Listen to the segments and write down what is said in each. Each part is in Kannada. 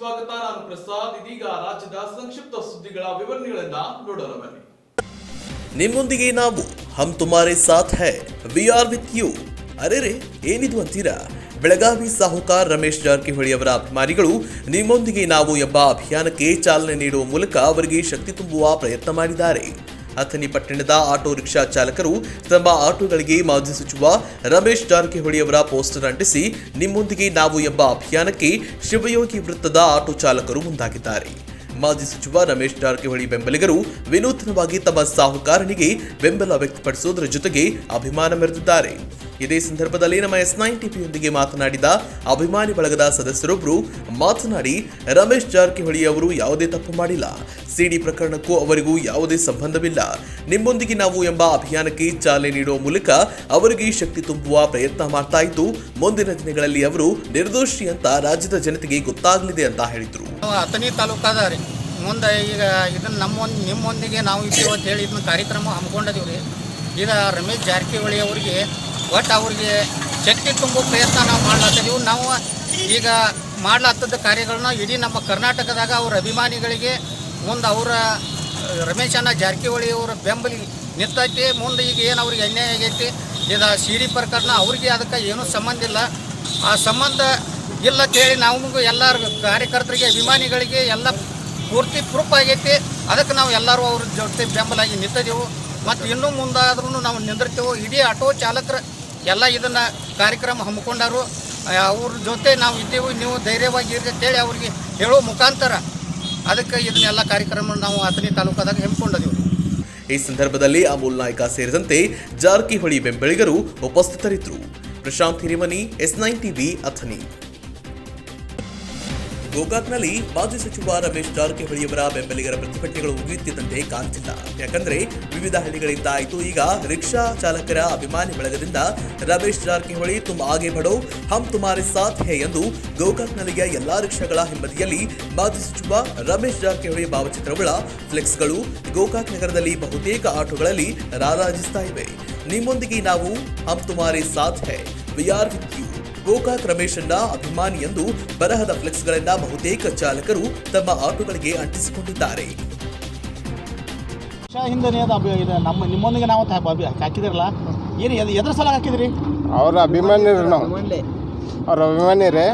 ಸ್ವಾಗತ. ನಾನು ಪ್ರಸಾದ್. ಇದೀಗ ರಾಜ್ಯದ ಸಂಕ್ಷಿಪ್ತ ಸುದ್ದಿಗಳ ವಿವರಣೆಗಳನ್ನ ನೋಡೋಣ ಬನ್ನಿ. ನಿಮ್ಮೊಂದಿಗೆ ನಾವು ಹಮ್ ತುಮಾರೆ ಸಾಥ್ ಹೈ, ವಿ ಆರ್ ವಿತ್ ಯು. ಅರೆರೆ ಏನಿದು ಅಂತೀರಾ? ಬೆಳಗಾವಿ ಸಾಹುಕಾರ ರಮೇಶ್ ಜಾರಕಿಹೊಳಿ ಅವರ ಅಭಿಮಾನಿಗಳು ನಿಮ್ಮೊಂದಿಗೆ ನಾವು ಎಂಬ ಅಭಿಯಾನಕ್ಕೆ ಚಾಲನೆ ನೀಡುವ ಮೂಲಕ ಅವರಿಗೆ ಶಕ್ತಿ ತುಂಬುವ ಪ್ರಯತ್ನ ಮಾಡಿದ್ದಾರೆ. ಅಥಣಿ ಪಟ್ಟಣದ ಆಟೋ ರಿಕ್ಷಾ ಚಾಲಕರು ತಮ್ಮ ಆಟೋಗಳಿಗೆ ಮಾಜಿ ಸಚಿವ ರಮೇಶ್ ಜಾರಕಿಹೊಳಿ ಅವರ ಪೋಸ್ಟರ್ ಅಂಟಿಸಿ ನಿಮ್ಮೊಂದಿಗೆ ನಾವು ಎಂಬ ಅಭಿಯಾನಕ್ಕೆ ಶಿವಯೋಗಿ ವೃತ್ತದ ಆಟೋ ಚಾಲಕರು ಮುಂದಾಗಿದ್ದಾರೆ. ಮಾಜಿ ಸಚಿವ ರಮೇಶ್ ಜಾರಕಿಹೊಳಿ ಬೆಂಬಲಿಗರು ವಿನೂತನವಾಗಿ ತಮ್ಮ ಸಾಹುಕಾರನಿಗೆ ಬೆಂಬಲ ವ್ಯಕ್ತಪಡಿಸುವುದರ ಜೊತೆಗೆ ಅಭಿಮಾನ ಮೆರೆದಿದ್ದಾರೆ. ಇದೇ ಸಂದರ್ಭದಲ್ಲಿ ನಮ್ಮ S9 TVಯೊಂದಿಗೆ ಮಾತನಾಡಿದ ಅಭಿಮಾನಿ ಬಳಗದ ಸದಸ್ಯರೊಬ್ಬರು ಮಾತನಾಡಿ, ರಮೇಶ್ ಜಾರಕಿಹೊಳಿ ಅವರು ಯಾವುದೇ ತಪ್ಪು ಮಾಡಿಲ್ಲ, ಸಿಡಿ ಪ್ರಕರಣಕ್ಕೂ ಅವರಿಗೂ ಯಾವುದೇ ಸಂಬಂಧವಿಲ್ಲ. ನಿಮ್ಮೊಂದಿಗೆ ನಾವು ಎಂಬ ಅಭಿಯಾನಕ್ಕೆ ಚಾಲನೆ ನೀಡುವ ಮೂಲಕ ಅವರಿಗೆ ಶಕ್ತಿ ತುಂಬುವ ಪ್ರಯತ್ನ ಮಾಡ್ತಾ ಇದ್ದು, ಮುಂದಿನ ದಿನಗಳಲ್ಲಿ ಅವರು ನಿರ್ದೋಷಿ ಅಂತ ರಾಜ್ಯದ ಜನತೆಗೆ ಗೊತ್ತಾಗಲಿದೆ ಅಂತ ಹೇಳಿದರು. ಅಥಣಿ ತಾಲೂಕಾದ ಮುಂದೆ ಈಗ ಇದನ್ನು ನಿಮ್ಮೊಂದಿಗೆ ನಾವು ಇದ್ದೀವಿ ಅಂತ ಹೇಳಿ ಇದನ್ನ ಕಾರ್ಯಕ್ರಮ ಹಮ್ಮಿಕೊಂಡಿದ್ದೀವಿ ರೀ. ಈಗ ರಮೇಶ್ ಜಾರಕಿಹೊಳಿ ಅವರಿಗೆ ಒಟ್ಟು ಅವ್ರಿಗೆ ಶಕ್ತಿ ತುಂಬೋ ಪ್ರಯತ್ನ ನಾವು ಮಾಡ್ಲಾತ್ತಿದ್ದೀವಿ. ನಾವು ಈಗ ಮಾಡ್ಲಾತ್ತದ ಕಾರ್ಯಗಳನ್ನ ಇಡೀ ನಮ್ಮ ಕರ್ನಾಟಕದಾಗ ಅವ್ರ ಅಭಿಮಾನಿಗಳಿಗೆ ಮುಂದೆ ಅವರ ರಮೇಶಣ್ಣ ಜಾರಕಿಹೊಳಿ ಅವರ ಬೆಂಬಲಿ ನಿಂತೈತಿ. ಮುಂದೆ ಈಗ ಏನು ಅವ್ರಿಗೆ ಅನ್ಯಾಯ ಆಗೈತಿ, ಇದು ಸಿಡಿ ಪ್ರಕರಣ ಅವ್ರಿಗೆ ಅದಕ್ಕೆ ಏನೂ ಸಂಬಂಧ ಇಲ್ಲ. ಆ ಸಂಬಂಧ ಇಲ್ಲ ಅಂತೇಳಿ ನಾವು ಎಲ್ಲರ ಕಾರ್ಯಕರ್ತರಿಗೆ ಅಭಿಮಾನಿಗಳಿಗೆ ಎಲ್ಲ ಪೂರ್ತಿ ಪ್ರೂಫ್ ಆಗೈತಿ. ಅದಕ್ಕೆ ನಾವು ಎಲ್ಲರೂ ಅವ್ರ ಜೊತೆ ಬೆಂಬಲಾಗಿ ನಿಂತಿದ್ದೆವು ಮತ್ತು ಇನ್ನೂ ಮುಂದಾದ್ರೂ ನಾವು ನಿಂದಿರ್ತೇವೆ. ಇಡೀ ಆಟೋ ಚಾಲಕರು ಎಲ್ಲ ಇದನ್ನು ಕಾರ್ಯಕ್ರಮ ಹಮ್ಮಿಕೊಂಡರು. ಅವ್ರ ಜೊತೆ ನಾವು ಇದ್ದೇವೆ, ನೀವು ಧೈರ್ಯವಾಗಿರಿ ಅಂತೇಳಿ ಅವ್ರಿಗೆ ಹೇಳೋ ಮುಖಾಂತರ ಅದಕ್ಕೆ ಇದನ್ನೆಲ್ಲ ಕಾರ್ಯಕ್ರಮ ನಾವು ಅಥಣಿ ತಾಲೂಕಾದಾಗ ಹಮ್ಮಿಕೊಂಡಿದ್ದೀವಿ. ಈ ಸಂದರ್ಭದಲ್ಲಿ ಅಮೂಲ್ ನಾಯ್ಕ ಸೇರಿದಂತೆ ಜಾರಕಿಹೊಳಿ ಬೆಂಬಲಿಗರು ಉಪಸ್ಥಿತರಿದ್ದರು. Prashant Hiremani, S9 TV, Athani. ಗೋಕಾಕ್ನಲ್ಲಿ ಮಾಜಿ ಸಚಿವ ರಮೇಶ್ ಜಾರಕಿಹೊಳಿಯವರ ಬೆಂಬಲಿಗರ ಪ್ರತಿಭಟನೆಗಳು ಮುಗಿಯುತ್ತಿದ್ದಂತೆ ಕಾಣ್ತಿಲ್ಲ. ಯಾಕಂದ್ರೆ ವಿವಿಧ ಹಳ್ಳಿಗಳಿಂದ ಆಯಿತು. ಈಗ ರಿಕ್ಷಾ ಚಾಲಕರ ಅಭಿಮಾನಿ ಬಳಗದಿಂದ ರಮೇಶ್ ಜಾರಕಿಹೊಳಿ ತುಮ್ ಆಗೆ ಬಡೋ, ಹಮ್ ತುಮಾರೆ ಸಾಥ್ ಹೈ ಎಂದು ಗೋಕಾಕ್ನಲ್ಲಿಯ ಎಲ್ಲಾ ರಿಕ್ಷಾಗಳ ಹಿಂಬದಿಯಲ್ಲಿ ಮಾಜಿ ಸಚಿವ ರಮೇಶ್ ಜಾರಕಿಹೊಳಿ ಭಾವಚಿತ್ರವುಳ್ಳ ಫ್ಲೆಕ್ಸ್ಗಳು ಗೋಕಾಕ್ ನಗರದಲ್ಲಿ ಬಹುತೇಕ ಆಟೋಗಳಲ್ಲಿ ರಾರಾಜಿಸ್ತಾ ಇವೆ. ನಿಮ್ಮೊಂದಿಗೆ ನಾವು, ಹಮ್ ತುಮಾರೆ ಸಾಥ್ ಹೈ, we are with you. Gokak ರಮೇಶಣ್ಣ ಅಭಿಮಾನಿ ಎಂದು ಬರಹದ ಫ್ಲೆಕ್ಸ್ಗಳನ್ನ ಬಹುತೇಕ ಚಾಲಕರು ತಮ್ಮ ಆಟೋಗಳಿಗೆ ಅಂಟಿಸಿಕೊಂಡಿದ್ದಾರೆ. ನಿಮ್ಮೊಂದಿಗೆ ನಾವು ಹಾಕಿದಿರಲ್ಲ, ಏನು ಎದ್ರ ಸಲ ಹಾಕಿದ್ರಿ? ಅವ್ರ ಅಭಿಮಾನಿರಿ, ನಾವು ಅವ್ರ ಅಭಿಮಾನಿರಿ.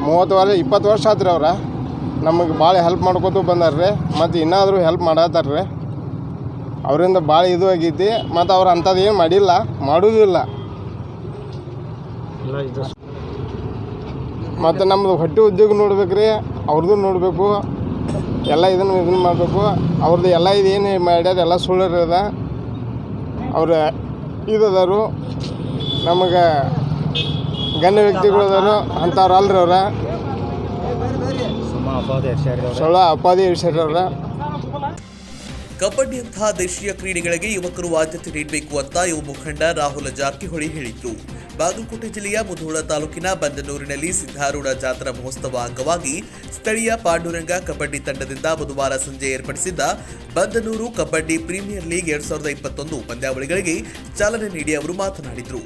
20 ವರ್ಷ ಆದ್ರಿ. ಅವ್ರ ನಮಗೆ ಭಾಳ ಹೆಲ್ಪ್ ಮಾಡ್ಕೊತ ಬಂದಾರ್ರಿ, ಮತ್ತು ಇನ್ನಾದರೂ ಹೆಲ್ಪ್ ಮಾಡತ್ತಾರ್ರಿ. ಅವರಿಂದ ಭಾಳ ಇದು ಆಗೈತಿ. ಮತ್ತು ಅವ್ರು ಅಂಥದ್ದು ಏನು ಮಾಡಿಲ್ಲ, ಮಾಡೋದಿಲ್ಲ. ಮತ್ತು ನಮ್ಮದು ಹೊಟ್ಟೆ ಉದ್ಯೋಗ ನೋಡ್ಬೇಕ್ರಿ, ಅವ್ರದ್ದು ನೋಡಬೇಕು, ಎಲ್ಲ ಇದನ್ನು ಮಾಡಬೇಕು. ಅವ್ರದ್ದು ಎಲ್ಲ ಇದೇನು ಮಾಡ್ಯಾರ ಎಲ್ಲ ಸುಳ್ಳದ. ಅವ್ರ ಇದದಾರು ನಮಗೆ ಗಣ್ಯ ವ್ಯಕ್ತಿಗಳು ಅದಾರು, ಅಂಥವ್ರು ಅಲ್ರಿ. ಅವ್ರ ಸುಳ್ಳ ಅಪಾದಿ ಎರ್ಸ್ಯಾರ. ಕಬಡ್ಡಿಯಂತಹ ದೇಶೀಯ ಕ್ರೀಡೆಗಳಿಗೆ ಯುವಕರು ಆದ್ಯತೆ ನೀಡಬೇಕು ಅಂತ ಯುವ ಮುಖಂಡ ರಾಹುಲ್ ಜಾರಕಿಹೊಳಿ ಹೇಳಿದ್ರು. ಬಾಗಲಕೋಟೆ ಜಿಲ್ಲೆಯ ಮುಧೋಳ ತಾಲೂಕಿನ ಬಂದನೂರಿನಲ್ಲಿ ಸಿದ್ಧಾರೂಢ ಜಾತ್ರಾ ಮಹೋತ್ಸವ ಅಂಗವಾಗಿ ಸ್ಥಳೀಯ ಪಾಂಡುರಂಗ ಕಬಡ್ಡಿ ತಂಡದಿಂದ ಬುಧವಾರ ಸಂಜೆ ಏರ್ಪಡಿಸಿದ್ದ ಬಂದನೂರು ಕಬಡ್ಡಿ ಪ್ರೀಮಿಯರ್ ಲೀಗ್ 2021 ಪಂದ್ಯಾವಳಿಗಳಿಗೆ ಚಾಲನೆ ನೀಡಿ ಅವರು ಮಾತನಾಡಿದರು.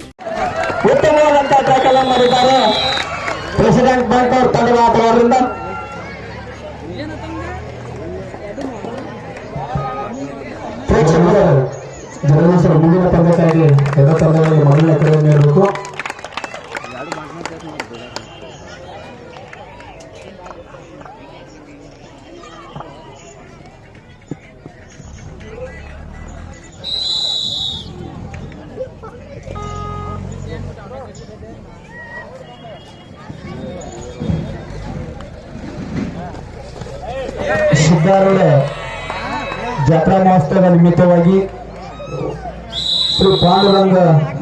ಜನರ ಮುಂದಿನ ಪಂದ್ಯಕ್ಕಾಗಿ ಎಲ್ಲ ತಂಡಗಳಿಗೆ ಮೊದಲನೇ ಕರೆ ನೀಡಬೇಕು. ಸಿದ್ಧಾರೂಢ ಜಾತ್ರಾ ಮಹೋತ್ಸವದ ನಿಮಿತ್ತವಾಗಿ ಶ್ರೀ ಪಾಂಡುರಂಗ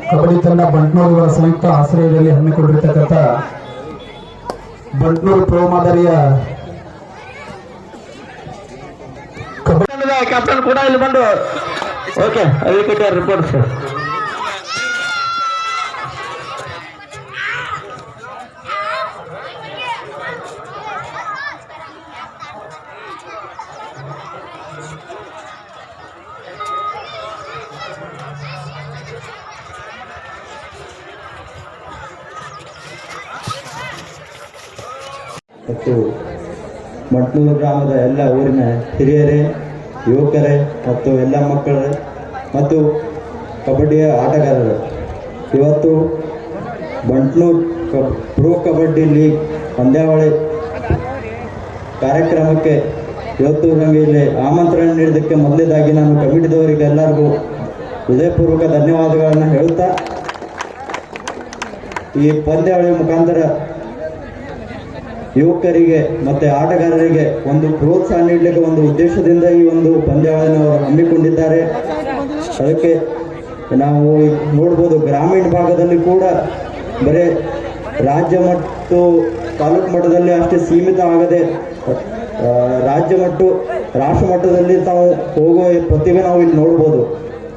ಕಬಡ್ಡಿ ತಂಡ ಬಂಟ್ನೂರುಗಳ ಸಂಯುಕ್ತ ಆಶ್ರಯದಲ್ಲಿ ಹಮ್ಮಿಕೊಂಡಿರತಕ್ಕಂಥ ಬಂಟ್ನೂರು ಪ್ರೋ ಮಾದರಿಯ ಕಬಡ್ಡಿ ಕ್ಯಾಪ್ಟನ್ ಕೂಡ ಇಲ್ಲಿ ಬಂದು ಓಕೆ ರಿಪೋರ್ಟ್ ಸರ್. ಮತ್ತು ಮಂಟ್ನೂರು ಗ್ರಾಮದ ಎಲ್ಲ ಊರಿನ ಹಿರಿಯರೇ, ಯುವಕರೇ ಮತ್ತು ಎಲ್ಲ ಮಕ್ಕಳೇ ಮತ್ತು ಕಬಡ್ಡಿಯ ಆಟಗಾರರು, ಇವತ್ತು ಬಂಟ್ನೂರು ಪ್ರೋ ಕಬಡ್ಡಿ ಲೀಗ್ ಪಂದ್ಯಾವಳಿ ಕಾರ್ಯಕ್ರಮಕ್ಕೆ ಇವತ್ತು ನಮಗೆ ಇಲ್ಲಿ ಆಮಂತ್ರಣ ನೀಡಿದ್ದಕ್ಕೆ ಮೊದಲೇದಾಗಿ ನಾನು ಕಮಿಟಿದವರಿಗೆ ಎಲ್ಲರಿಗೂ ಹೃದಯಪೂರ್ವಕ ಧನ್ಯವಾದಗಳನ್ನು ಹೇಳುತ್ತಾ, ಈ ಪಂದ್ಯಾವಳಿ ಮುಖಾಂತರ ಯುವಕರಿಗೆ ಮತ್ತು ಆಟಗಾರರಿಗೆ ಒಂದು ಪ್ರೋತ್ಸಾಹ ನೀಡಲಿಕ್ಕೆ ಒಂದು ಉದ್ದೇಶದಿಂದ ಈ ಒಂದು ಪಂದ್ಯಾವಳಿಯನ್ನು ಅವರು ಹಮ್ಮಿಕೊಂಡಿದ್ದಾರೆ. ಅದಕ್ಕೆ ನಾವು ನೋಡ್ಬೋದು, ಗ್ರಾಮೀಣ ಭಾಗದಲ್ಲಿ ಕೂಡ ಬರೀ ರಾಜ್ಯ ಮತ್ತು ತಾಲೂಕು ಮಟ್ಟದಲ್ಲಿ ಅಷ್ಟೇ ಸೀಮಿತ ಆಗದೆ ರಾಜ್ಯ ಮತ್ತು ರಾಷ್ಟ್ರ ಮಟ್ಟದಲ್ಲಿ ತಾವು ಹೋಗುವ ಪ್ರತಿಭೆ ನಾವು ಇಲ್ಲಿ ನೋಡ್ಬೋದು.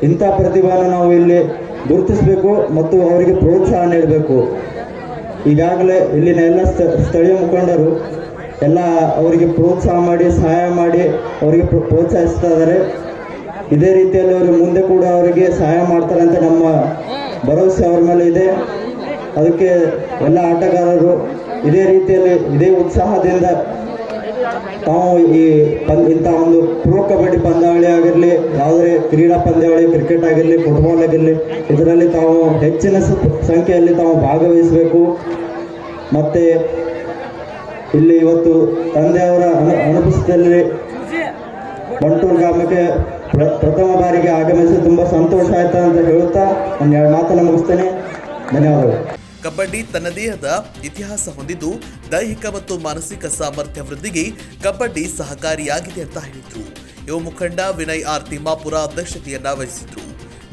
ಇಂಥ ಪ್ರತಿಭೆಯನ್ನು ನಾವು ಇಲ್ಲಿ ಗುರುತಿಸಬೇಕು ಮತ್ತು ಅವರಿಗೆ ಪ್ರೋತ್ಸಾಹ ನೀಡಬೇಕು. ಈಗಾಗಲೇ ಇಲ್ಲಿನ ಎಲ್ಲ ಸ್ಥಳೀಯ ಮುಖಂಡರು ಎಲ್ಲ ಅವರಿಗೆ ಪ್ರೋತ್ಸಾಹ ಮಾಡಿ, ಸಹಾಯ ಮಾಡಿ ಅವರಿಗೆ ಪ್ರೋತ್ಸಾಹಿಸ್ತಾ ಇದ್ದಾರೆ. ಇದೇ ರೀತಿಯಲ್ಲಿ ಅವರು ಮುಂದೆ ಕೂಡ ಅವರಿಗೆ ಸಹಾಯ ಮಾಡ್ತಾರೆ ಅಂತ ನಮ್ಮ ಭರವಸೆ ಅವರ ಮೇಲೆ ಇದೆ. ಅದಕ್ಕೆ ಎಲ್ಲ ಆಟಗಾರರು ಇದೇ ರೀತಿಯಲ್ಲಿ ಇದೇ ಉತ್ಸಾಹದಿಂದ ತಾವು ಇಂಥ ಒಂದು ಪ್ರೋ ಕಬಡ್ಡಿ ಪಂದ್ಯಾವಳಿ ಆಗಿರಲಿ, ಯಾವುದೇ ಕ್ರೀಡಾ ಪಂದ್ಯಾವಳಿ, ಕ್ರಿಕೆಟ್ ಆಗಿರಲಿ, ಫುಟ್ಬಾಲ್ ಆಗಿರಲಿ, ಇದರಲ್ಲಿ ತಾವು ಹೆಚ್ಚಿನ ಸಂಖ್ಯೆಯಲ್ಲಿ ತಾವು ಭಾಗವಹಿಸಬೇಕು. ಮತ್ತು ಇಲ್ಲಿ ಇವತ್ತು ತಂದೆಯವರ ಅನುಪಸ್ಥಿತಿಯಲ್ಲಿ ಬಂಟೂರು ಗ್ರಾಮಕ್ಕೆ ಪ್ರಥಮ ಬಾರಿಗೆ ಆಗಮಿಸಿ ತುಂಬ ಸಂತೋಷ ಆಯ್ತಾ ಅಂತ ಹೇಳುತ್ತಾ ನಾನು 2 ಮಾತನ್ನು ಮುಗಿಸ್ತೇನೆ. ಧನ್ಯವಾದಗಳು. ಕಬಡ್ಡಿ ತನ್ನದೇ ಆದ ಇತಿಹಾಸ ಹೊಂದಿದ್ದು ದೈಹಿಕ ಮತ್ತು ಮಾನಸಿಕ ಸಾಮರ್ಥ್ಯ ವೃದ್ಧಿಗೆ ಕಬಡ್ಡಿ ಸಹಕಾರಿಯಾಗಿದೆ ಅಂತ ಹೇಳಿದ್ರು. ಯುವ ಮುಖಂಡ ವಿನಯ್ ಆರ್ ತಿಮ್ಮಾಪುರ ಅಧ್ಯಕ್ಷತೆಯನ್ನ ವಹಿಸಿದ್ರು.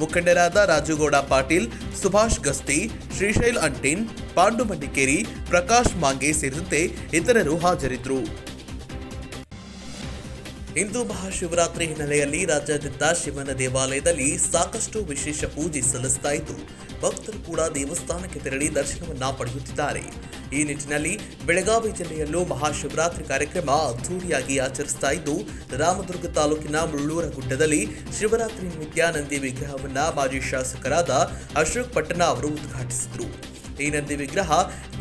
ಮುಖಂಡರಾದ ರಾಜುಗೌಡ ಪಾಟೀಲ್, ಸುಭಾಷ್ ಗಸ್ತಿ, ಶ್ರೀಶೈಲ್ ಅಂಟಿನ್, ಪಾಂಡು ಮಣ್ಣಿಕೇರಿ, ಪ್ರಕಾಶ್ ಮಾಂಗೆ ಸೇರಿದಂತೆ ಇತರರು ಹಾಜರಿದ್ದರು. ಇಂದು ಮಹಾಶಿವರಾತ್ರಿ ಹಿನ್ನೆಲೆಯಲ್ಲಿ ರಾಜ್ಯಾದ್ಯಂತ ಶಿವನ ದೇವಾಲಯದಲ್ಲಿ ಸಾಕಷ್ಟು ವಿಶೇಷ ಪೂಜೆ ಸಲ್ಲಿಸ್ತಾ ಇದ್ದು ಭಕ್ತರು ಕೂಡ ದೇವಸ್ಥಾನಕ್ಕೆ ತೆರಳಿ ದರ್ಶನವನ್ನ ಪಡೆಯುತ್ತಿದ್ದಾರೆ. ಈ ನಿಟ್ಟಿನಲ್ಲಿ ಬೆಳಗಾವಿ ಜಿಲ್ಲೆಯಲ್ಲೂ ಮಹಾಶಿವರಾತ್ರಿ ಕಾರ್ಯಕ್ರಮ ಅದ್ದೂರಿಯಾಗಿ ಆಚರಿಸ್ತಾ ಇದ್ದು ರಾಮದುರ್ಗ ತಾಲೂಕಿನ ಮುಳ್ಳೂರ ಗುಡ್ಡದಲ್ಲಿ ಶಿವರಾತ್ರಿ ನಿಮಿತ್ತ ನಂದಿ ವಿಗ್ರಹವನ್ನ ಮಾಜಿ ಶಾಸಕರಾದ ಅಶೋಕ್ ಪಟ್ಟಣ ಅವರು ಉದ್ಘಾಟಿಸಿದರು. ಈ ನಂದಿ ವಿಗ್ರಹ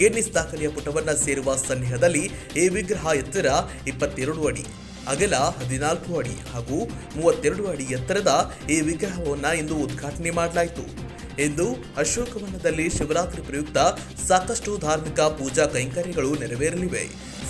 ಗಿನ್ನಿಸ್ ದಾಖಲೆಯ ಪುಟವನ್ನ ಸೇರುವ ಸನ್ನಿಹದಲ್ಲಿ ಈ ವಿಗ್ರಹ ಎತ್ತರ 22 ಅಡಿ, ಅಗಲ 14 ಅಡಿ ಹಾಗೂ 32 ಅಡಿ ಎತ್ತರದ ಈ ವಿಗ್ರಹವನ್ನು ಇಂದು ಉದ್ಘಾಟನೆ ಮಾಡಲಾಯಿತು. ಇಂದು ಅಶೋಕವನದಲ್ಲಿ ಶಿವರಾತ್ರಿ ಪ್ರಯುಕ್ತ ಸಾಕಷ್ಟು ಧಾರ್ಮಿಕ ಪೂಜಾ ಕೈಂಕರ್ಯಗಳು ನೆರವೇರಲಿವೆ.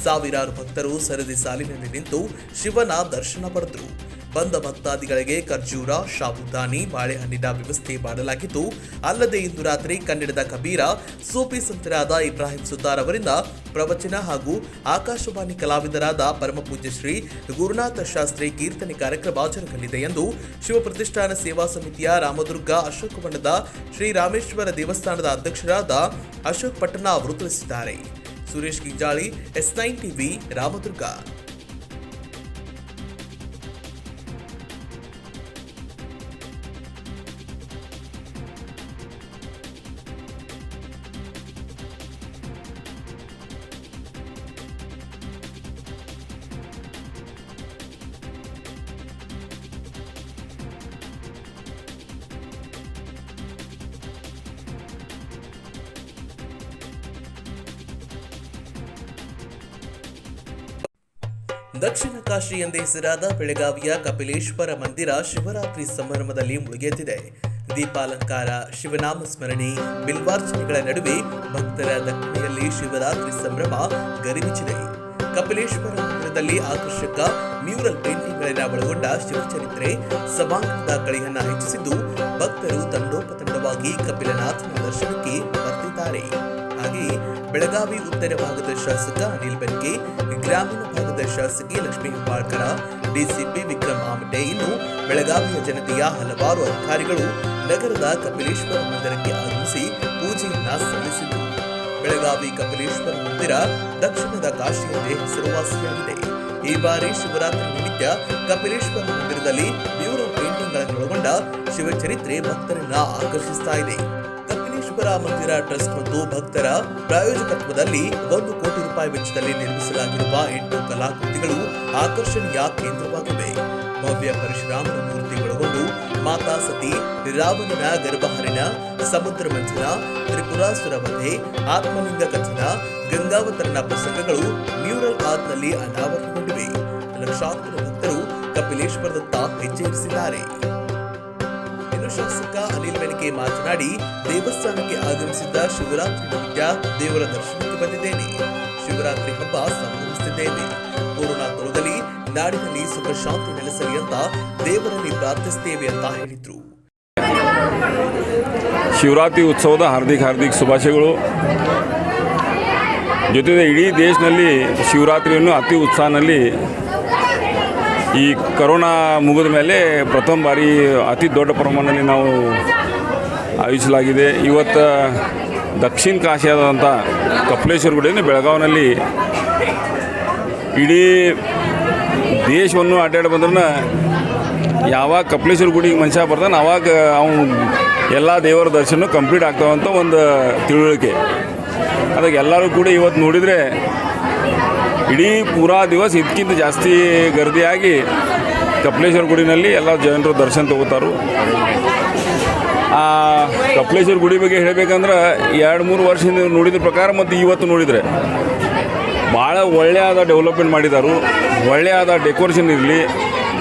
ಸಾವಿರಾರು ಭಕ್ತರು ಸರದಿ ಸಾಲಿನಲ್ಲಿ ನಿಂತು ಶಿವನ ದರ್ಶನ ಪಡೆದರು. ಬಂದ ಭಕ್ತಾದಿಗಳಿಗೆ ಖರ್ಜೂರ, ಶಾಬುದಾನಿ, ಬಾಳೆಹಣ್ಣಿನ ವ್ಯವಸ್ಥೆ ಮಾಡಲಾಗಿದ್ದು, ಅಲ್ಲದೆ ಇಂದು ರಾತ್ರಿ ಕನ್ನಡದ ಕಬೀರ, ಸೂಫಿ ಸಂತರಾದ ಇಬ್ರಾಹಿಂ ಸುತಾರ್ ಅವರಿಂದ ಪ್ರವಚನ ಹಾಗೂ ಆಕಾಶವಾಣಿ ಕಲಾವಿದರಾದ ಪರಮಪೂಜ್ಯ ಶ್ರೀ ಗುರುನಾಥ ಶಾಸ್ತ್ರಿ ಕೀರ್ತನೆ ಕಾರ್ಯಕ್ರಮ ಜರುಗಲಿದೆ ಎಂದು ಶಿವಪ್ರತಿಷ್ಠಾನ ಸೇವಾ ಸಮಿತಿಯ ರಾಮದುರ್ಗ ಅಶೋಕವನದ ಶ್ರೀ ರಾಮೇಶ್ವರ ದೇವಸ್ಥಾನದ ಅಧ್ಯಕ್ಷರಾದ ಅಶೋಕ್ ಪಟ್ಟಣ ಅವರು ತಿಳಿಸಿದ್ದಾರೆ. Suresh Ginjali, S9 TV, Ramdurg. ದಕ್ಷಿಣ ಕಾಶಿ ಎಂದೇ ಹೆಸರಾದ ಬೆಳಗಾವಿಯ ಕಪಿಲೇಶ್ವರ ಮಂದಿರ ಶಿವರಾತ್ರಿ ಸಂಭ್ರಮದಲ್ಲಿ ಮುಳುಗೆದ್ದಿದೆ. ದೀಪಾಲಂಕಾರ, ಶಿವನಾಮ ಸ್ಮರಣೆ, ಬಿಲ್ವಾರ್ಚನೆಗಳ ನಡುವೆ ಭಕ್ತರ ದಕ್ಷಿಣೆಯಲ್ಲಿ ಶಿವರಾತ್ರಿ ಸಂಭ್ರಮ ಗರಿಬಿಚ್ಚಿದೆ. ಕಪಿಲೇಶ್ವರ ಮಂದಿರದಲ್ಲಿ ಆಕರ್ಷಕ ಮ್ಯೂರಲ್ ಪೇಂಟಿಂಗ್ಗಳನ್ನು ಒಳಗೊಂಡ ಶಿವಚರಿತ್ರೆ ಸಭಾಂಗಣದ ಕಳೆಯನ್ನ ಹೆಚ್ಚಿಸಿದ್ದು ಭಕ್ತರು ತಂಡೋಪತಂಡವಾಗಿ ಕಪಿಲನಾಥನ ದರ್ಶನಕ್ಕೆ ಬರ್ತಿದ್ದಾರೆ. ಹಾಗೆಯೇ ಬೆಳಗಾವಿ ಉತ್ತರ ಭಾಗದ ಶಾಸಕ ಅನಿಲ್ ಬೆನ್ಕೆ, ಗ್ರಾಮೀಣ ಭಾಗದ ಶಾಸಕಿ ಲಕ್ಷ್ಮೀ ಹೆಬ್ಬಾಳ್ಕರ, ಡಿಸಿಪಿ ವಿಕ್ರಮ್ ಆಮಟೆ, ಇನ್ನು ಬೆಳಗಾವಿಯ ಜನತೆಯ ಹಲವಾರು ಅಧಿಕಾರಿಗಳು ನಗರದ ಕಪಿಲೇಶ್ವರ ಮಂದಿರಕ್ಕೆ ಆಗಮಿಸಿ ಪೂಜೆಯನ್ನ ಸಲ್ಲಿಸಿದರು. ಬೆಳಗಾವಿ ಕಪಿಲೇಶ್ವರ ಮಂದಿರ ದಕ್ಷಿಣದ ಕಾಶಿಯಂದೇ ಹೆಸರುವಾಸಿಯಾಗಿದೆ. ಈ ಬಾರಿ ಶಿವರಾತ್ರಿ ನಿಮಿತ್ತ ಕಪಿಲೇಶ್ವರ ಮಂದಿರದಲ್ಲಿ ಮ್ಯೂರಲ್ ಪೇಂಟಿಂಗ್ಗಳನ್ನು ಒಳಗೊಂಡ ಶಿವಚರಿತ್ರೆ ಭಕ್ತರನ್ನ ಆಕರ್ಷಿಸ್ತಾ ಇದೆ. ಕಪಿಲೇಶ್ವರ ಮಂದಿರ ಟ್ರಸ್ಟ್ ಮತ್ತು ಭಕ್ತರ ಪ್ರಾಯೋಜಕತ್ವದಲ್ಲಿ 1 ಕೋಟಿ ರೂಪಾಯಿ ವೆಚ್ಚದಲ್ಲಿ ನಿರ್ಮಿಸಲಾಗಿರುವ 8 ಕಲಾಕೃತಿಗಳು ಆಕರ್ಷಣೀಯ ಕೇಂದ್ರವಾಗಿವೆ. ಭವ್ಯ ಪರಶುರಾಮನ ಮೂರ್ತಿ ಒಳಗೊಂಡು ಮಾತಾ ಸತಿ, ರಾವಣನ ಗರ್ಭಹರಣ, ಸಮುದ್ರ ಮಂಥನ, ತ್ರಿಪುರಾಸುರ ವಧೆ, ಆತ್ಮಲಿಂಗ ಕಥನ, ಗಂಗಾವತರಣ ಪ್ರಸಂಗಗಳು ಮ್ಯೂರಲ್ ಆರ್ಟ್ನಲ್ಲಿ ಅನಾವರಣಗೊಂಡಿವೆ. ಲಕ್ಷಾಂತರ ಭಕ್ತರು ಕಪಿಲೇಶ್ವರದತ್ತ ಹೆಜ್ಜೆ ಇರಿಸಿದ್ದಾರೆ. ಇನ್ನು ಶಾಸಕ ಅನಿಲ್ ಬೆನಕೆ ಮಾತನಾಡಿ, ದೇವಸ್ಥಾನಕ್ಕೆ ಆಗಮಿಸಿದ್ದ ಶಿವರಾತ್ರಿ ನಿಮಿತ್ತ ದೇವರ ದರ್ಶನಕ್ಕೆ ಬಂದಿದ್ದೇನೆ. ಶಿವರಾತ್ರಿ ಹಬ್ಬ ಸಂಭ್ರಮಿಸುತ್ತಿದ್ದೇವೆ. ಕೊರೋನಾ ತೊಲಗಲಿ, ನಾಡಿನಲ್ಲಿ ಸುಖ ಶಾಂತಿ ನೆಲೆಸಲಿ ಅಂತ ದೇವರಲ್ಲಿ ಪ್ರಾರ್ಥಿಸುತ್ತೇವೆ ಅಂತ ಹೇಳಿದ್ರು. ಶಿವರಾತ್ರಿ ಉತ್ಸವದ ಹಾರ್ದಿಕ ಶುಭಾಶಯಗಳು. ಜೊತೆಗೆ ಇಡೀ ದೇಶದಲ್ಲಿ ಶಿವರಾತ್ರಿಯನ್ನು ಅತಿ ಉತ್ಸಾಹದಲ್ಲಿ ಈ ಕರೋನಾ ಮುಗಿದ ಮೇಲೆ ಪ್ರಥಮ ಬಾರಿ ಅತಿ ದೊಡ್ಡ ಪ್ರಮಾಣದಲ್ಲಿ ನಾವು ಆಯೋಜಿಸಲಾಗಿದೆ. ಇವತ್ತು ದಕ್ಷಿಣ ಕಾಶಿಯಾದಂಥ ಕಪಿಲೇಶ್ವರ ಗುಡಿಯನ್ನು ಬೆಳಗಾವಿನಲ್ಲಿ ಇಡೀ ದೇಶವನ್ನು ಅಡ್ಡಾಡಿ ಬಂದ್ರೂ ಯಾವಾಗ ಕಪಿಲೇಶ್ವರ ಗುಡಿಗೆ ಮನುಷ್ಯ ಬರ್ತಾನೆ ಆವಾಗ ಅವನು ಎಲ್ಲ ದೇವರ ದರ್ಶನ ಕಂಪ್ಲೀಟ್ ಆಗ್ತಾವಂತ ಒಂದು ತಿಳುವಳಿಕೆ. ಅದಕ್ಕೆ ಎಲ್ಲರೂ ಕೂಡ ಇವತ್ತು ನೋಡಿದರೆ ಇಡೀ ಪೂರಾ ದಿವಸ ಇದಕ್ಕಿಂತ ಜಾಸ್ತಿ ಗರ್ದಿಯಾಗಿ ಕಪಿಲೇಶ್ವರ ಗುಡಿನಲ್ಲಿ ಎಲ್ಲ ಜನರು ದರ್ಶನ ತಗೋತಾರೆ. ಆ ಕಪಿಲೇಶ್ವರ ಗುಡಿ ಬಗ್ಗೆ ಹೇಳಬೇಕಂದ್ರೆ 2-3 ವರ್ಷದಿಂದ ನೋಡಿದ ಪ್ರಕಾರ ಮತ್ತು ಇವತ್ತು ನೋಡಿದರೆ ಭಾಳ ಒಳ್ಳೆಯದ ಡೆವಲಪ್ಮೆಂಟ್ ಮಾಡಿದ್ದಾರೆ. ಒಳ್ಳೆಯದ ಡೆಕೋರೇಷನ್ ಇರಲಿ,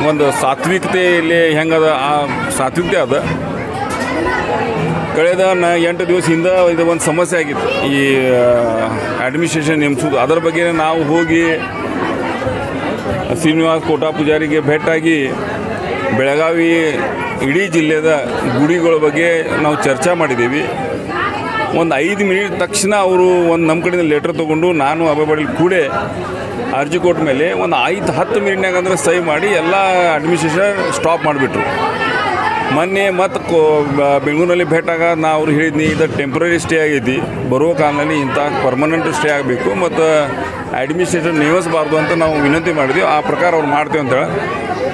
ಒಂದು ಸಾತ್ವಿಕತೆ ಇಲ್ಲಿ ಹೆಂಗದ ಆ ಸಾತ್ವಿಕತೆ ಅದ. ಕಳೆದ 8 ದಿವಸ ಹಿಂದೆ ಇದು ಒಂದು ಸಮಸ್ಯೆ ಆಗಿತ್ತು, ಈ ಅಡ್ಮಿನಿಸ್ಟ್ರೇಷನ್ ನೇಮಿಸೋದು. ಅದರ ಬಗ್ಗೆ ನಾವು ಹೋಗಿ ಶ್ರೀನಿವಾಸ್ ಕೋಟಾ ಪೂಜಾರಿಗೆ ಭೇಟಿಯಾಗಿ ಬೆಳಗಾವಿ ಇಡೀ ಜಿಲ್ಲೆಯ ಗುಡಿಗಳ ಬಗ್ಗೆ ನಾವು ಚರ್ಚೆ ಮಾಡಿದ್ದೀವಿ. ಒಂದು 5 ಮಿನಿಟ್ ತಕ್ಷಣ ಅವರು ಒಂದು ನಮ್ಮ ಕಡೆಯಿಂದ ಲೆಟ್ರ್ ತೊಗೊಂಡು ನಾನು ಅಬಾಬಡಿ ಕೂಡ ಅರ್ಜಿ ಕೊಟ್ಟ ಮೇಲೆ ಒಂದು 5-10 ಮಿನಿಟ್ನಾಗ ಅಂದ್ರೆ ಸಹಿ ಮಾಡಿ ಎಲ್ಲ ಅಡ್ಮಿನಿಸ್ಟ್ರೇಷನ್ ಸ್ಟಾಪ್ ಮಾಡಿಬಿಟ್ರು. ಮೊನ್ನೆ ಮತ್ತು ಬೆಂಗಳೂರಲ್ಲಿ ಭೇಟಾಗ ನಾವು ಅವ್ರು ಹೇಳಿದ್ನಿ, ಇದು ಟೆಂಪ್ರರಿ ಸ್ಟೇ ಆಗೈತಿ, ಬರುವ ಕಾಲದಲ್ಲಿ ಇಂಥ ಪರ್ಮನೆಂಟ್ ಸ್ಟೇ ಆಗಬೇಕು ಮತ್ತು ಅಡ್ಮಿನಿಸ್ಟ್ರೇಷನ್ ನೇಮಿಸಬಾರ್ದು ಅಂತ ನಾವು ವಿನಂತಿ ಮಾಡಿದ್ವಿ. ಆ ಪ್ರಕಾರ ಅವ್ರು ಮಾಡ್ತೀವಿ ಅಂತೇಳಿ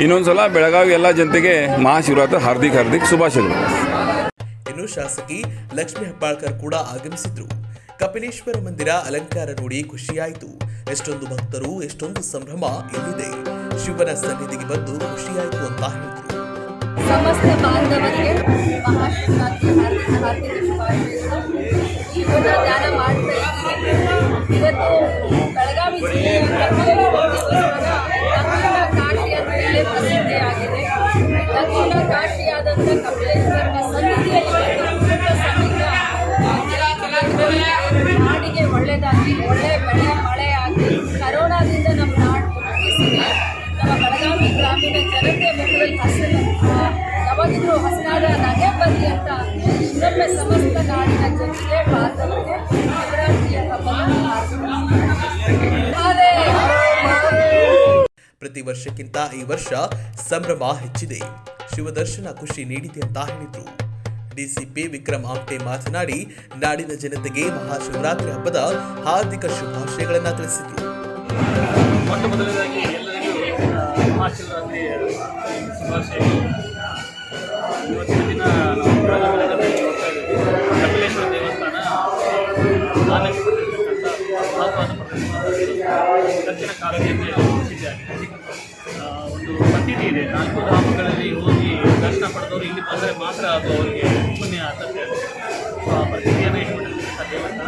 ಇನ್ನೊಂದು ಸಲ ಬೆಳಗಾವಿ ಎಲ್ಲ ಜನತೆಗೆ ಮಹಾಶಿವರಾತ್ರಿ ಹಾರ್ದಿಕ ಶುಭಾಶಯಗಳು. ಇನ್ನು ಶಾಸಕಿ ಲಕ್ಷ್ಮೀ ಹೆಬ್ಬಾಳ್ಕರ್ ಕೂಡ ಆಗಮಿಸಿದ್ರು. ಕಪಿಲೇಶ್ವರ ಮಂದಿರ ಅಲಂಕಾರ ನೋಡಿ ಖುಷಿಯಾಯಿತು. ಎಷ್ಟೊಂದು ಭಕ್ತರು, ಎಷ್ಟೊಂದು ಸಂಭ್ರಮ ಇಲ್ಲಿದೆ. ಶಿವನ ಸನ್ನಿಧಿಗೆ ಬಂದು ಖುಷಿಯಾಯಿತು ಅಂತ ಹೇಳಿದ್ರು. ಸಮಸ್ತ ಬಾಂಧವರಿಗೆ ಮಹಾಶಿವರಾತ್ರಿ ಹಾರ್ದಿಕ ಶುಭಾಶಯಗಳು. ಶಿವನ ಧ್ಯಾನ ಮಾಡ್ತಾ ಇದ್ದೀವಿ. ಇವತ್ತು ಬೆಳಗಾವಿ ಜಿಲ್ಲೆಯ ಕಪಿಲೇಶ್ವರ ದೇವಸ್ಥಾನ ದಕ್ಷಿಣ ಕಾಶಿ ಅಂತ ಹೇಳಿ ಪ್ರಸಿದ್ಧಿಯಾಗಿದೆ. ದಕ್ಷಿಣ ಕಾಶಿಯಾದಂಥ ಕಪಿಲೇಶ್ವರನ ಸನ್ನಿಧಿಯಲ್ಲಿ ನಾಡಿಗೆ ಒಳ್ಳೆಯದಾಗಿ, ಒಳ್ಳೆಯ ಬೆಳೆ ಮಳೆಯಾಗಿ, ಕರೋನಾದಿಂದ ನಮ್ಮ ನಾಡು ಮುಗಿಸಿದೆ. ನಮ್ಮ ಬೆಳಗಾವಿ ಗ್ರಾಮೀಣ ಜನತೆ ಮುಖದಲ್ಲಿ ಯಾವಾಗಿದ್ರೂ ಹಸನಾದ ನಗೆ ಬರಲಿ ಅಂತ ಇನ್ನೊಮ್ಮೆ ಸಮಸ್ತ ನಾಡಿನ ಜನತೆ ಬಾಂಧವರಿಗೆ ಶಿವರಾತ್ರಿಯ ಪ್ರತಿ ವರ್ಷಕ್ಕಿಂತ ಈ ವರ್ಷ ಸಂಭ್ರಮ ಹೆಚ್ಚಿದೆ. ಶಿವದರ್ಶನ ಖುಷಿ ನೀಡಿದೆ ಅಂತ ಹೇಳಿದ್ರು. ಡಿಸಿಪಿ ವಿಕ್ರಮ್ ಆಮ್ಟೆ ಮಾತನಾಡಿ, ನಾಡಿನ ಜನತೆಗೆ ಮಹಾಶಿವರಾತ್ರಿ ಹಬ್ಬದ ಹಾರ್ದಿಕ ಶುಭಾಶಯಗಳನ್ನು ತಿಳಿಸಿದರು. ಮೊಟ್ಟ ಮೊದಲನೇದಾಗಿ ಎಲ್ಲರಿಗೂ ಮಹಾಶಿವರಾತ್ರಿ ಶುಭಾಶಯಗಳು. ಇವತ್ತಿನ ದಿನ ನಾವು ಬೆಳಗಾವಿಯಲ್ಲಿ ನೋಡ್ತಾ ಇದ್ದೀವಿ, ಕಪಿಲೇಶ್ವರ ದೇವಸ್ಥಾನ ಆನಂದಿಸಿರ್ತಕ್ಕಂಥ ಮಹತ್ವದ ದಕ್ಷಿಣ ಕಾಲದಲ್ಲಿ ಪ್ರಸಿದ್ಧಿಯಾಗಿದೆ. ಒಂದು ಪದ್ಧತಿ ಇದೆ, 4 ಧಾಮಗಳಲ್ಲಿ ಹೋಗಿ ದರ್ಶನ ಪಡೆದವರು ಇಲ್ಲಿ ಬಂದರೆ ಮಾತ್ರ ಅದು ಅವರಿಗೆ ಪುಣ್ಯ ಸತ್ಯ. ಆ ಪದ್ಧತಿಯನ್ನು ಇಟ್ಕೊಂಡಿರ್ತಕ್ಕಂಥ ದೇವಸ್ಥಾನ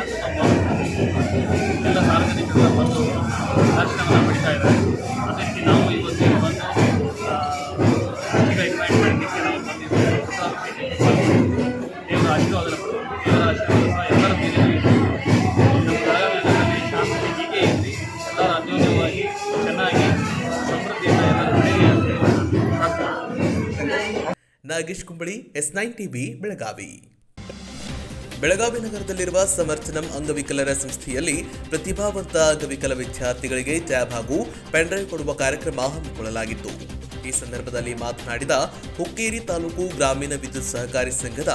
ಎಲ್ಲ ಸಾರ್ವಜನಿಕರು ಬಂದು ದರ್ಶನವನ್ನು ಪಡಿತಾ ಇದ್ದಾರೆ. ಅದೇ ರೀತಿ ನಾವು ಇವತ್ತು ಬಂದು ಈಗ ಇನ್ವೈಟ್ ಮಾಡಲಿಕ್ಕೆ ನಾವು ಬಂದಿದ್ದೇವೆ. ದೇವರ ಆಶೀರ್ವಾದ ದೇವರ ಆಶೀರ್ವಾದ ಎಲ್ಲರ ಮೇಲೆ ನಮ್ಮ ಬೆಳಗಾವಿ ಶಾಂತಿ ಹೀಗೆ ಇರಲಿ, ಎಲ್ಲರ ಅನ್ಯೋನ್ಯವಾಗಿ ಚೆನ್ನಾಗಿ ಸಮೃದ್ಧಿಯಿಂದ ಎಲ್ಲರೂ ಬೆಳೆಯಲಿ ಅಂತ ಪ್ರಾರ್ಥನೆ. Nagesh Kumbali, S9 TV, Belagavi. ಬೆಳಗಾವಿ ನಗರದಲ್ಲಿರುವ ಸಮರ್ಥನಂ ಅಂಗವಿಕಲರ ಸಂಸ್ಥೆಯಲ್ಲಿ ಪ್ರತಿಭಾವಂತ ಅಂಗವಿಕಲ ವಿದ್ಯಾರ್ಥಿಗಳಿಗೆ ಟ್ಯಾಬ್ ಹಾಗೂ ಪೆನ್ಡ್ರೈವ್ ಕೊಡುವ ಕಾರ್ಯಕ್ರಮ ಹಮ್ಮಿಕೊಳ್ಳಲಾಗಿತ್ತು. ಈ ಸಂದರ್ಭದಲ್ಲಿ ಮಾತನಾಡಿದ ಹುಕ್ಕೇರಿ ತಾಲೂಕು ಗ್ರಾಮೀಣ ವಿದ್ಯುತ್ ಸಹಕಾರಿ ಸಂಘದ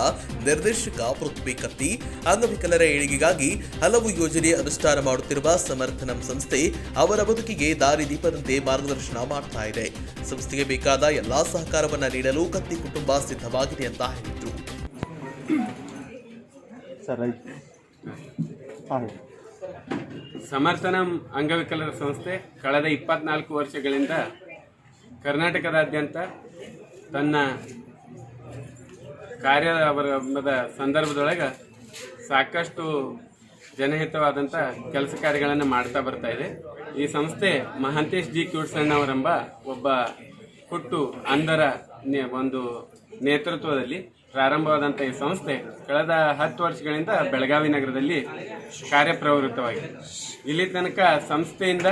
ನಿರ್ದೇಶಕ ಪೃಥ್ವಿ ಕತ್ತಿ, ಅಂಗವಿಕಲರ ಏಳಿಗೆಗಾಗಿ ಹಲವು ಯೋಜನೆ ಅನುಷ್ಠಾನ ಮಾಡುತ್ತಿರುವ ಸಮರ್ಥನಂ ಸಂಸ್ಥೆ ಅವರ ಬದುಕಿಗೆ ದಾರಿದೀಪದಂತೆ ಮಾರ್ಗದರ್ಶನ ಮಾಡ್ತಾ ಇದೆ. ಸಂಸ್ಥೆಗೆ ಬೇಕಾದ ಎಲ್ಲಾ ಸಹಕಾರವನ್ನು ನೀಡಲು ಕತ್ತಿ ಕುಟುಂಬ ಸಿದ್ಧವಾಗಿದೆ ಅಂತ ಹೇಳಿದರು. ಸಮರ್ಥನಂ ಅಂಗವಿಕಲರ ಸಂಸ್ಥೆ ಕಳೆದ 24 ವರ್ಷಗಳಿಂದ ಕರ್ನಾಟಕದಾದ್ಯಂತ ತನ್ನ ಕಾರ್ಯದ ಸಂದರ್ಭದೊಳಗೆ ಸಾಕಷ್ಟು ಜನಹಿತವಾದಂಥ ಕೆಲಸ ಕಾರ್ಯಗಳನ್ನು ಮಾಡ್ತಾ ಬರ್ತಾ ಇದೆ. ಈ ಸಂಸ್ಥೆ ಮಹಾಂತೇಶ್ ಜಿ ಕ್ಯೂಡ್ಸಣ್ಣವರೆಂಬ ಒಬ್ಬ ಹುಟ್ಟು ಅಂಧರ ಒಂದು ನೇತೃತ್ವದಲ್ಲಿ ಪ್ರಾರಂಭವಾದಂಥ ಈ ಸಂಸ್ಥೆ ಕಳೆದ 10 ವರ್ಷಗಳಿಂದ ಬೆಳಗಾವಿ ನಗರದಲ್ಲಿ ಕಾರ್ಯಪ್ರವೃತ್ತವಾಗಿದೆ. ಇಲ್ಲಿ ತನಕ ಸಂಸ್ಥೆಯಿಂದ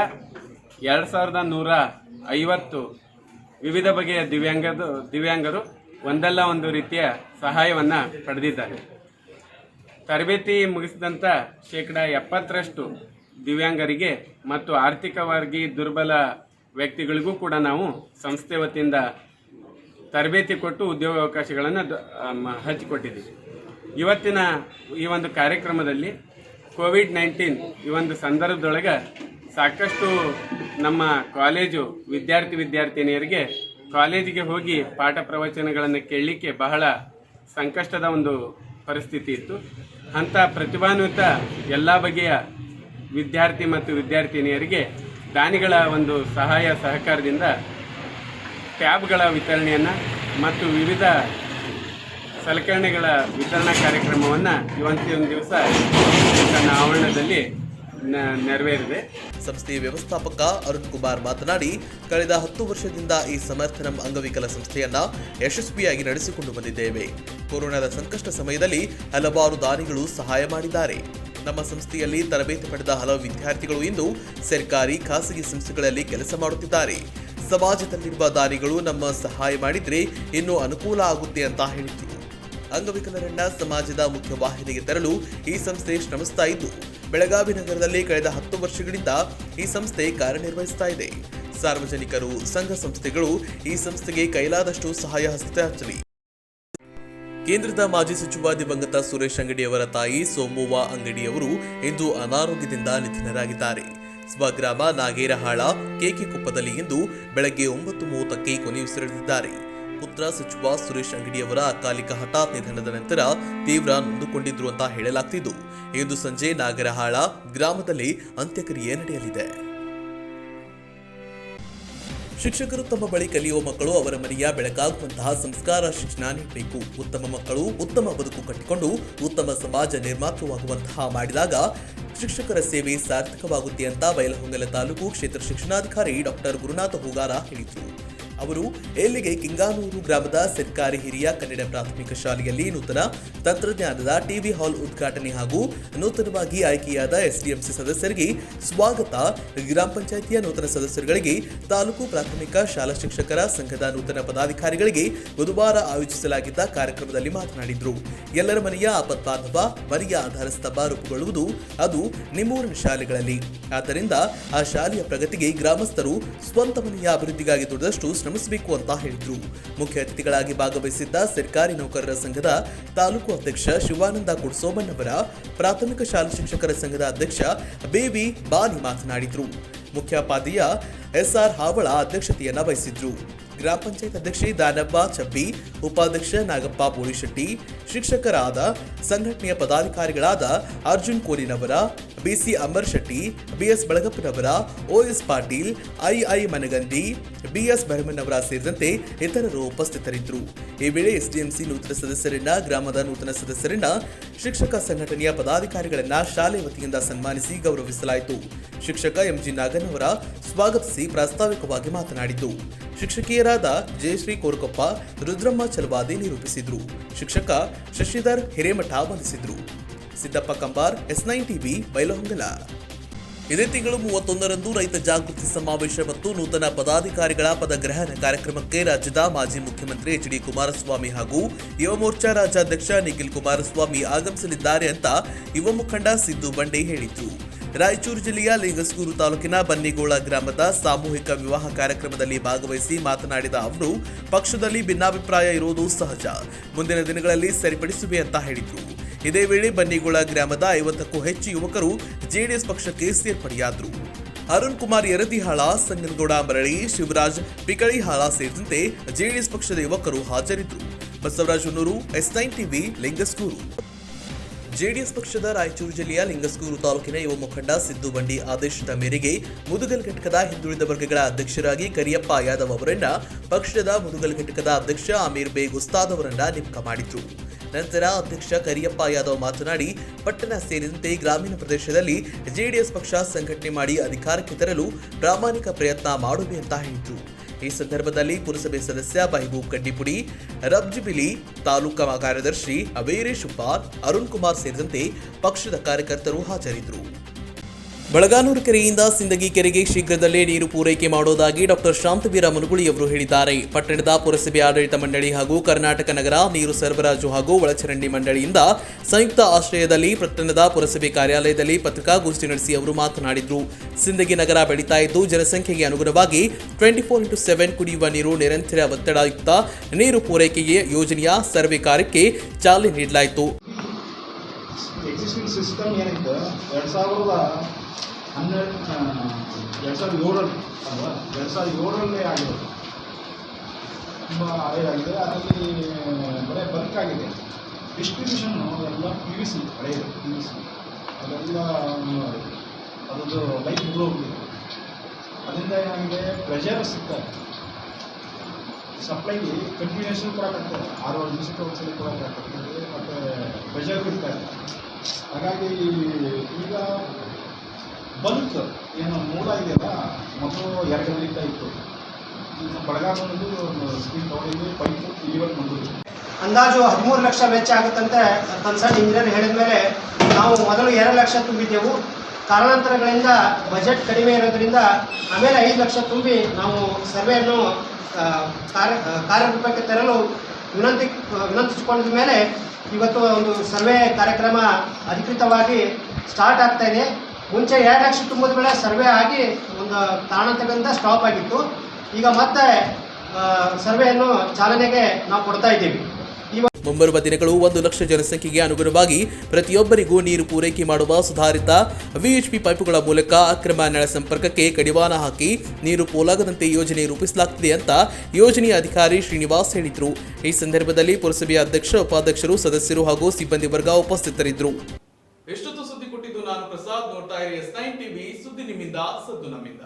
2150 ವಿವಿಧ ಬಗೆಯ ದಿವ್ಯಾಂಗರು ಒಂದಲ್ಲ ಒಂದು ರೀತಿಯ ಸಹಾಯವನ್ನು ಪಡೆದಿದ್ದಾರೆ. ತರಬೇತಿ ಮುಗಿಸಿದಂಥ 70% ದಿವ್ಯಾಂಗರಿಗೆ ಮತ್ತು ಆರ್ಥಿಕವಾಗಿ ದುರ್ಬಲ ವ್ಯಕ್ತಿಗಳಿಗೂ ಕೂಡ ನಾವು ಸಂಸ್ಥೆ ವತಿಯಿಂದ ತರಬೇತಿ ಕೊಟ್ಟು ಉದ್ಯೋಗಾವಕಾಶಗಳನ್ನು ಹಂಚಿಕೊಟ್ಟಿದ್ದೀವಿ. ಇವತ್ತಿನ ಈ ಒಂದು ಕಾರ್ಯಕ್ರಮದಲ್ಲಿ ಕೋವಿಡ್-19 ಈ ಒಂದು ಸಂದರ್ಭದೊಳಗೆ ಸಾಕಷ್ಟು ನಮ್ಮ ಕಾಲೇಜು ವಿದ್ಯಾರ್ಥಿನಿಯರಿಗೆ ಕಾಲೇಜಿಗೆ ಹೋಗಿ ಪಾಠ ಪ್ರವಚನಗಳನ್ನು ಕೇಳಲಿಕ್ಕೆ ಬಹಳ ಸಂಕಷ್ಟದ ಒಂದು ಪರಿಸ್ಥಿತಿ ಇತ್ತು. ಅಂಥ ಪ್ರತಿಭಾನ್ವಿತ ಎಲ್ಲ ಬಗೆಯ ವಿದ್ಯಾರ್ಥಿ ಮತ್ತು ವಿದ್ಯಾರ್ಥಿನಿಯರಿಗೆ ದಾನಿಗಳ ಒಂದು ಸಹಾಯ ಸಹಕಾರದಿಂದ ಟ್ಯಾಬ್ಗಳ ವಿತರಣೆಯನ್ನು ಮತ್ತು ವಿವಿಧ ಸಲಕರಣೆಗಳ ವಿತರಣಾ ಕಾರ್ಯಕ್ರಮವನ್ನು ಇವತ್ತಿನ ದಿವಸ ತನ್ನ ಆವರಣದಲ್ಲಿ ನೆರವೇರಿದೆ. ಸಂಸ್ಥೆಯ ವ್ಯವಸ್ಥಾಪಕ ಅರುಣ್ ಕುಮಾರ್ ಮಾತನಾಡಿ, ಕಳೆದ 10 ವರ್ಷದಿಂದ ಈ ಸಮರ್ಥನಂ ಅಂಗವಿಕಲ ಸಂಸ್ಥೆಯನ್ನ ಯಶಸ್ವಿಯಾಗಿ ನಡೆಸಿಕೊಂಡು ಬಂದಿದ್ದೇವೆ. ಕೊರೋನಾದ ಸಂಕಷ್ಟ ಸಮಯದಲ್ಲಿ ಹಲವಾರು ದಾನಿಗಳು ಸಹಾಯ ಮಾಡಿದ್ದಾರೆ. ನಮ್ಮ ಸಂಸ್ಥೆಯಲ್ಲಿ ತರಬೇತಿ ಪಡೆದ ಹಲವು ವಿದ್ಯಾರ್ಥಿಗಳು ಇಂದು ಸರ್ಕಾರಿ ಖಾಸಗಿ ಸಂಸ್ಥೆಗಳಲ್ಲಿ ಕೆಲಸ ಮಾಡುತ್ತಿದ್ದಾರೆ. ಸಮಾಜದಲ್ಲಿರುವ ದಾನಿಗಳು ನಮ್ಮ ಸಹಾಯ ಮಾಡಿದ್ರೆ ಇನ್ನೂ ಅನುಕೂಲ ಆಗುತ್ತೆ ಅಂತ ಹೇಳಿದರು. ಅಂಗವಿಕಲರನ್ನ ಸಮಾಜದ ಮುಖ್ಯವಾಹಿನಿಗೆ ತರಲು ಈ ಸಂಸ್ಥೆ ಶ್ರಮಿಸ್ತಾ ಇದ್ದು, ಬೆಳಗಾವಿ ನಗರದಲ್ಲಿ ಕಳೆದ 10 ವರ್ಷಗಳಿಂದ ಈ ಸಂಸ್ಥೆ ಕಾರ್ಯನಿರ್ವಹಿಸ್ತಾ ಇದೆ. ಸಾರ್ವಜನಿಕರು, ಸಂಘ ಸಂಸ್ಥೆಗಳು ಈ ಸಂಸ್ಥೆಗೆ ಕೈಲಾದಷ್ಟು ಸಹಾಯ ಹಸ್ತ ಹಚ್ಚಲಿ. ಕೇಂದ್ರದ ಮಾಜಿ ಸಚಿವ ದಿವಂಗತ ಸುರೇಶ್ ಅಂಗಡಿಯವರ ತಾಯಿ ಸೋಮವ್ವ ಅಂಗಡಿಯವರು ಇಂದು ಅನಾರೋಗ್ಯದಿಂದ ನಿಧನರಾಗಿದ್ದಾರೆ. ಸ್ವಗ್ರಾಮ ನಾಗೇರಹಾಳ ಕೇಕೆಕೊಪ್ಪದಲ್ಲಿ ಇಂದು ಬೆಳಗ್ಗೆ 9:30ಕ್ಕೆ ಕೊನೆಯುಸಿರೆಳೆದಿದ್ದಾರೆ. ಪುತ್ರ ಸಚಿವ ಸುರೇಶ್ ಅಂಗಡಿಯವರ ಅಕಾಲಿಕ ಹಠಾತ್ ನಿಧನದ ನಂತರ ತೀವ್ರ ನೊಂದುಕೊಂಡಿದ್ರು ಅಂತ ಹೇಳಲಾಗ್ತಿದ್ದು, ಇಂದು ಸಂಜೆ ನಾಗರಹಾಳ ಗ್ರಾಮದಲ್ಲಿ ಅಂತ್ಯಕ್ರಿಯೆ ನಡೆಯಲಿದೆ. ಶಿಕ್ಷಕರು ತಮ್ಮ ಬಳಿ ಕಲಿಯುವ ಮಕ್ಕಳು ಅವರ ಮನೆಯ ಬೆಳಕಾಗುವಂತಹ ಸಂಸ್ಕಾರ ಶಿಕ್ಷಣ ನೀಡಬೇಕು. ಉತ್ತಮ ಮಕ್ಕಳು ಉತ್ತಮ ಬದುಕು ಕಟ್ಟಿಕೊಂಡು ಉತ್ತಮ ಸಮಾಜ ನಿರ್ಮಾತೃವಾಗುವಂತಹ ಮಾಡಿದಾಗ ಶಿಕ್ಷಕರ ಸೇವೆ ಸಾರ್ಥಕವಾಗುತ್ತೆ ಅಂತ ಬೈಲಹೊಂಗಲ ತಾಲೂಕು ಕ್ಷೇತ್ರ ಶಿಕ್ಷಣಾಧಿಕಾರಿ ಡಾಕ್ಟರ್ ಗುರುನಾಥ ಹೂಗಾರ ಹೇಳಿದರು. ಅವರು ಎಲ್ಲಿಗೆ ಕಿಂಗಾನೂರು ಗ್ರಾಮದ ಸರ್ಕಾರಿ ಹಿರಿಯ ಕನ್ನಡ ಪ್ರಾಥಮಿಕ ಶಾಲೆಯಲ್ಲಿ ನೂತನ ತಂತ್ರಜ್ಞಾನದ ಟಿವಿ ಹಾಲ್ ಉದ್ಘಾಟನೆ ಹಾಗೂ ನೂತನವಾಗಿ ಆಯ್ಕೆಯಾದ ಎಸ್ಡಿಎಂಸಿ ಸದಸ್ಯರಿಗೆ ಸ್ವಾಗತ, ಗ್ರಾಮ ಪಂಚಾಯಿತಿಯ ನೂತನ ಸದಸ್ಯರುಗಳಿಗೆ, ತಾಲೂಕು ಪ್ರಾಥಮಿಕ ಶಾಲಾ ಶಿಕ್ಷಕರ ಸಂಘದ ನೂತನ ಪದಾಧಿಕಾರಿಗಳಿಗೆ ಬುಧವಾರ ಆಯೋಜಿಸಲಾಗಿದ್ದ ಕಾರ್ಯಕ್ರಮದಲ್ಲಿ ಮಾತನಾಡಿದರು. ಎಲ್ಲರ ಮನೆಯ ಆಪತ್ಬಾಂಧವ ಮನೆಯ ಆಧಾರ ಸ್ತಂಭ ರೂಪುಗೊಳ್ಳುವುದು ಅದು ನಿಮ್ಮೂರಿನ ಶಾಲೆಗಳಲ್ಲಿ. ಆದ್ದರಿಂದ ಆ ಶಾಲೆಯ ಪ್ರಗತಿಗೆ ಗ್ರಾಮಸ್ಥರು ಸ್ವಂತ ಮನೆಯ ಅಭಿವೃದ್ಧಿಗಾಗಿ ದುಡಿದಷ್ಟು ಶ್ರಮಿಸಬೇಕು ಅಂತ ಹೇಳಿದ್ರು. ಮುಖ್ಯ ಅತಿಥಿಗಳಾಗಿ ಭಾಗವಹಿಸಿದ್ದ ಸರ್ಕಾರಿ ನೌಕರರ ಸಂಘದ ತಾಲೂಕು ಅಧ್ಯಕ್ಷ ಶಿವಾನಂದ ಕುಡ್ಸೋಮಣ್ಣವರ, ಪ್ರಾಥಮಿಕ ಶಾಲಾ ಶಿಕ್ಷಕರ ಸಂಘದ ಅಧ್ಯಕ್ಷ ಬೇವಿ ಬಾನಿ ಮಾತನಾಡಿದ್ರು. ಮುಖ್ಯೋಪಾಧ್ಯಾಯ ಎಸ್ಆರ್ ಹಾವಳ ಅಧ್ಯಕ್ಷತೆಯನ್ನ ವಹಿಸಿದ್ರು. ಗ್ರಾಮ ಪಂಚಾಯತ್ ಅಧ್ಯಕ್ಷೆ ದಾನವ್ವ ಚಬ್ಬಿ, ಉಪಾಧ್ಯಕ್ಷ ನಾಗಪ್ಪ ಬೋಳಿಶೆಟ್ಟಿ, ಶಿಕ್ಷಕರಾದ ಸಂಘಟನೆಯ ಪದಾಧಿಕಾರಿಗಳಾದ Arjun Kolinavara, BC Amar Shetty, BS Balagappanavara, OS Patil, II Managandi, BS Bharamannavara ಸೇರಿದಂತೆ ಇತರರು ಉಪಸ್ಥಿತರಿದ್ದರು. ಈ ವೇಳೆ ಎಸ್ಡಿಎಂಸಿ ನೂತನ ಸದಸ್ಯರನ್ನ, ಗ್ರಾಮದ ನೂತನ ಸದಸ್ಯರನ್ನ, ಶಿಕ್ಷಕ ಸಂಘಟನೆಯ ಪದಾಧಿಕಾರಿಗಳನ್ನ ಶಾಲೆ ವತಿಯಿಂದ ಸನ್ಮಾನಿಸಿ ಗೌರವಿಸಲಾಯಿತು. ಶಿಕ್ಷಕ ಎಂಜಿ ನಾಗನ್ ಅವರ ಸ್ವಾಗತಿಸಿ ಪ್ರಾಸ್ತಾವಿಕವಾಗಿ ಮಾತನಾಡಿದ್ದು, ಶಿಕ್ಷಕಿಯರಾದ ಜಯಶ್ರೀ ಕೋರ್ಕೊಪ್ಪ, ರುದ್ರಮ್ಮ ಚಲವಾದಿ ನಿರೂಪಿಸಿದ್ರು. ಶಿಕ್ಷಕ ಶಶಿಧರ್ ಹಿರೇಮಠ ವಂದಿಸಿದ್ರು. Siddappa Kambar, S9 TV, Bailhongal. ಇದೇ ತಿಂಗಳು 31ರಂದು ರೈತ ಜಾಗೃತಿ ಸಮಾವೇಶ ಮತ್ತು ನೂತನ ಪದಾಧಿಕಾರಿಗಳ ಪದಗ್ರಹಣ ಕಾರ್ಯಕ್ರಮಕ್ಕೆ ರಾಜ್ಯದ ಮಾಜಿ ಮುಖ್ಯಮಂತ್ರಿ ಎಚ್ ಡಿ ಕುಮಾರಸ್ವಾಮಿ ಹಾಗೂ ಯುವ ಮೋರ್ಚಾ ರಾಜ್ಯಾಧ್ಯಕ್ಷ ನಿಖಿಲ್ ಕುಮಾರಸ್ವಾಮಿ ಆಗಮಿಸಲಿದ್ದಾರೆ ಅಂತ ಯುವ ಮುಖಂಡ ಸಿದ್ದು ಬಂಡೆ ಹೇಳಿದ್ರು. ರಾಯಚೂರು ಜಿಲ್ಲೆಯ ಲಿಂಗಸ್ಗೂರು ತಾಲೂಕಿನ ಬನ್ನಿಗೋಳ ಗ್ರಾಮದ ಸಾಮೂಹಿಕ ವಿವಾಹ ಕಾರ್ಯಕ್ರಮದಲ್ಲಿ ಭಾಗವಹಿಸಿ ಮಾತನಾಡಿದ ಅವರು, ಪಕ್ಷದಲ್ಲಿ ಭಿನ್ನಾಭಿಪ್ರಾಯ ಇರುವುದು ಸಹಜ, ಮುಂದಿನ ದಿನಗಳಲ್ಲಿ ಸರಿಪಡಿಸುವೆ ಅಂತ ಹೇಳಿದ್ರು. ಇದೇ ವೇಳೆ ಬನ್ನಿಗೋಳ ಗ್ರಾಮದ 50ಕ್ಕೂ ಹೆಚ್ಚು ಯುವಕರು ಜೆಡಿಎಸ್ ಪಕ್ಷಕ್ಕೆ ಸೇರ್ಪಡೆಯಾದರು. ಅರುಣ್ ಕುಮಾರ್ ಯರದಿಹಾಳ, ಸಂಗನಗೌಡ ಮರಳಿ, ಶಿವರಾಜ್ ಪಿಕಳಿಹಾಳ ಸೇರಿದಂತೆ ಜೆಡಿಎಸ್ ಪಕ್ಷದ ಯುವಕರು ಹಾಜರಿದ್ದರು. Basavaraj Hunnur, S9 TV, Lingasugur. JDS ಪಕ್ಷದ ರಾಯಚೂರು ಜಿಲ್ಲೆಯ ಲಿಂಗಸ್ಗೂರು ತಾಲೂಕಿನ ಯುವ ಮುಖಂಡ ಸಿದ್ದು ಬಂಡಿ ಆದೇಶದ ಮೇರೆಗೆ ಮುದುಗಲ್ ಘಟಕದ ಹಿಂದುಳಿದ ವರ್ಗಗಳ ಅಧ್ಯಕ್ಷರಾಗಿ ಕರಿಯಪ್ಪ ಯಾದವ್ ಅವರನ್ನ ಪಕ್ಷದ ಮುದುಗಲ್ ಘಟಕದ ಅಧ್ಯಕ್ಷ ಅಮೀರ್ ಬೇಗ್ ಉಸ್ತಾದ್ ಅವರನ್ನ ನೇಮಕ ಮಾಡಿದ್ರು. ನಂತರ ಅಧ್ಯಕ್ಷ ಕರಿಯಪ್ಪ ಯಾದವ್ ಮಾತನಾಡಿ, ಪಟ್ಟಣ ಸೇರಿದಂತೆ ಗ್ರಾಮೀಣ ಪ್ರದೇಶದಲ್ಲಿ ಜೆಡಿಎಸ್ ಪಕ್ಷ ಸಂಘಟನೆ ಮಾಡಿ ಅಧಿಕಾರಕ್ಕೆ ತರಲು ಪ್ರಾಮಾಣಿಕ ಪ್ರಯತ್ನ ಮಾಡುವೆ ಅಂತ ಹೇಳಿದ್ರು. ಈ ಸಂದರ್ಭದಲ್ಲಿ ಪುರಸಭೆ ಸದಸ್ಯ ಮಹಬೂಬ್ ಕಡ್ಡಿಪುಡಿ, ರಬ್ಜಿಬಿಲಿ, ತಾಲೂಕಾ ಕಾರ್ಯದರ್ಶಿ ವೀರೇಶ್ ಉಪ್ಪಾರ್, ಅರುಣ್ ಕುಮಾರ್ ಸೇರಿದಂತೆ ಪಕ್ಷದ ಕಾರ್ಯಕರ್ತರು ಹಾಜರಿದ್ದರು. ಬಳಗಾನೂರು ಕೆರೆಯಿಂದ ಸಿಂದಗಿ ಕೆರೆಗೆ ಶೀಘ್ರದಲ್ಲೇ ನೀರು ಪೂರೈಕೆ ಮಾಡುವುದಾಗಿ ಡಾಕ್ಟರ್ ಶಾಂತವೀರ ಮುನುಗುಳಿ ಅವರು ಹೇಳಿದ್ದಾರೆ. ಪಟ್ಟಣದ ಪುರಸಭೆ ಆಡಳಿತ ಮಂಡಳಿ ಹಾಗೂ ಕರ್ನಾಟಕ ನಗರ ನೀರು ಸರಬರಾಜು ಹಾಗೂ ಒಳಚರಂಡಿ ಮಂಡಳಿಯಿಂದ ಸಂಯುಕ್ತ ಆಶ್ರಯದಲ್ಲಿ ಪಟ್ಟಣದ ಪುರಸಭೆ ಕಾರ್ಯಾಲಯದಲ್ಲಿ ಪತ್ರಿಕಾಗೋಷ್ಠಿ ನಡೆಸಿ ಅವರು ಮಾತನಾಡಿದರು. ಸಿಂದಗಿ ನಗರ ಬೆಳೀತಾ ಇದ್ದು ಜನಸಂಖ್ಯೆಗೆ ಅನುಗುಣವಾಗಿ 24x7 ಕುಡಿಯುವ ನೀರು ನಿರಂತರ ಒತ್ತಡಯುಕ್ತ ನೀರು ಪೂರೈಕೆಗೆ ಯೋಜನೆಯ ಸರ್ವೆ ಕಾರ್ಯಕ್ಕೆ ಚಾಲನೆ ನೀಡಲಾಯಿತು. ಎಕ್ಸಿಸ್ಟಿಂಗ್ ಸಿಸ್ಟಮ್ ಏನಿತ್ತು 2007ರಲ್ಲಿ ಅಲ್ವಾ, 2007ರಲ್ಲೇ ಆಗಿರೋದು, ತುಂಬ ಹಳೆಯಾಗಿದೆ. ಅದರಲ್ಲಿ ಬರೀ ಬಲ್ಕ್ ಆಗಿದೆ. ಡಿಸ್ಟ್ರಿಬ್ಯೂಷನ್ನು ಎಲ್ಲ PVC, ಹಳೆಯದು PVC ಅದೆಲ್ಲ ಅದರದ್ದು ಲೈಫ್ ಮುಗಿದೋಗ್ಬಿಟ್ಟಿದೆ. ಅದರಿಂದ ಏನಾಗಿದೆ, ಪ್ರೆಷರ್ ಸಿಗ್ತಾರೆ. ಸಪ್ಲೈಗೆ ಕಂಟಿನ್ಯೂಷನ್ ಕೊಡೋಕ್ಕಾಗ್ತದೆ, 6 ದಿವಸಕ್ಕೆ ಒಂದ್ಸಲಿ ಕೊಡೋಕ್ಕಾಗ್ತದೆ, ಮತ್ತು ಪ್ರೆಷರ್ ಇರ್ತಾರೆ. ಹಾಗಾಗಿ ಈಗ ಬಲ್ಕ್ ಏನು ಮೂಲ ಇದೆಯಲ್ಲ, ಮೊದಲು 2 ಲೀಟರ್ ಇತ್ತು, ಈಗ ಬಳಗಾನದ್ದು ಒಂದು ಸ್ಕೀಮ್ ತೊಗೊಂಡಿದ್ದು ಪೈಪು ಇಲ್ಲಿವರೆಗೆ ಬಂದಿತ್ತು. ಅಂದಾಜು 13 ಲಕ್ಷ ವೆಚ್ಚ ಆಗುತ್ತಂತೆ ಕನ್ಸರ್ನ್ ಇಂಜಿನಿಯರ್ ಹೇಳಿದ ಮೇಲೆ ನಾವು ಮೊದಲು 2 ಲಕ್ಷ ತುಂಬಿದ್ದೆವು. ಕಾರಣಾಂತರಗಳಿಂದ ಬಜೆಟ್ ಕಡಿಮೆ ಇರೋದ್ರಿಂದ ಆಮೇಲೆ 5 ಲಕ್ಷ ತುಂಬಿ ನಾವು ಸರ್ವೆಯನ್ನು ಕಾರ್ಯರೂಪಕ್ಕೆ ತರಲು ವಿನಂತಿಸಿಕೊಂಡಿದ ಮೇಲೆ ಇವತ್ತು ಒಂದು ಸರ್ವೆ ಕಾರ್ಯಕ್ರಮ ಅಧಿಕೃತವಾಗಿ ಸ್ಟಾರ್ಟ್ ಆಗ್ತಾ ಇದೆ. ಮುಂಚೆ 2 ಲಕ್ಷ ತುಂಬಿದ ಮೇಲೆ ಸರ್ವೆ ಆಗಿ ಒಂದು ಕಾರಣಾಂತರಗಳಿಂದ ಸ್ಟಾಪ್ ಆಗಿತ್ತು. ಈಗ ಮತ್ತೆ ಸರ್ವೆಯನ್ನು ಚಾಲನೆಗೆ ನಾವು ಕೊಡ್ತಾ ಇದ್ದೀವಿ. ಮುಂಬರುವ ದಿನಗಳು 1 ಲಕ್ಷ ಜನಸಂಖ್ಯೆಗೆ ಅನುಗುಣವಾಗಿ ಪ್ರತಿಯೊಬ್ಬರಿಗೂ ನೀರು ಪೂರೈಕೆ ಮಾಡುವ ಸುಧಾರಿತ VHP ಪೈಪುಗಳ ಮೂಲಕ ಅಕ್ರಮ ನಳ ಸಂಪರ್ಕಕ್ಕೆ ಕಡಿವಾಣ ಹಾಕಿ ನೀರು ಪೋಲಾಗದಂತೆ ಯೋಜನೆ ರೂಪಿಸಲಾಗುತ್ತಿದೆ ಅಂತ ಯೋಜನೆಯ ಅಧಿಕಾರಿ ಶ್ರೀನಿವಾಸ್ ಹೇಳಿದರು. ಈ ಸಂದರ್ಭದಲ್ಲಿ ಪುರಸಭೆಯ ಅಧ್ಯಕ್ಷ, ಉಪಾಧ್ಯಕ್ಷರು, ಸದಸ್ಯರು ಹಾಗೂ ಸಿಬ್ಬಂದಿ ವರ್ಗ ಉಪಸ್ಥಿತರಿದ್ದರು. ಎಷ್ಟೊತ್ತು ಸುದ್ದಿ ಕೊಟ್ಟಿದ್ದು ನಾನು ಪ್ರಸಾದ್. ನೋಡ್ತಾ ಇರಿ S9 TV, ಸುದ್ದಿ ನಿಮ್ಮಿಂದ, ಸದ್ದು ನಮ್ಮಿಂದ.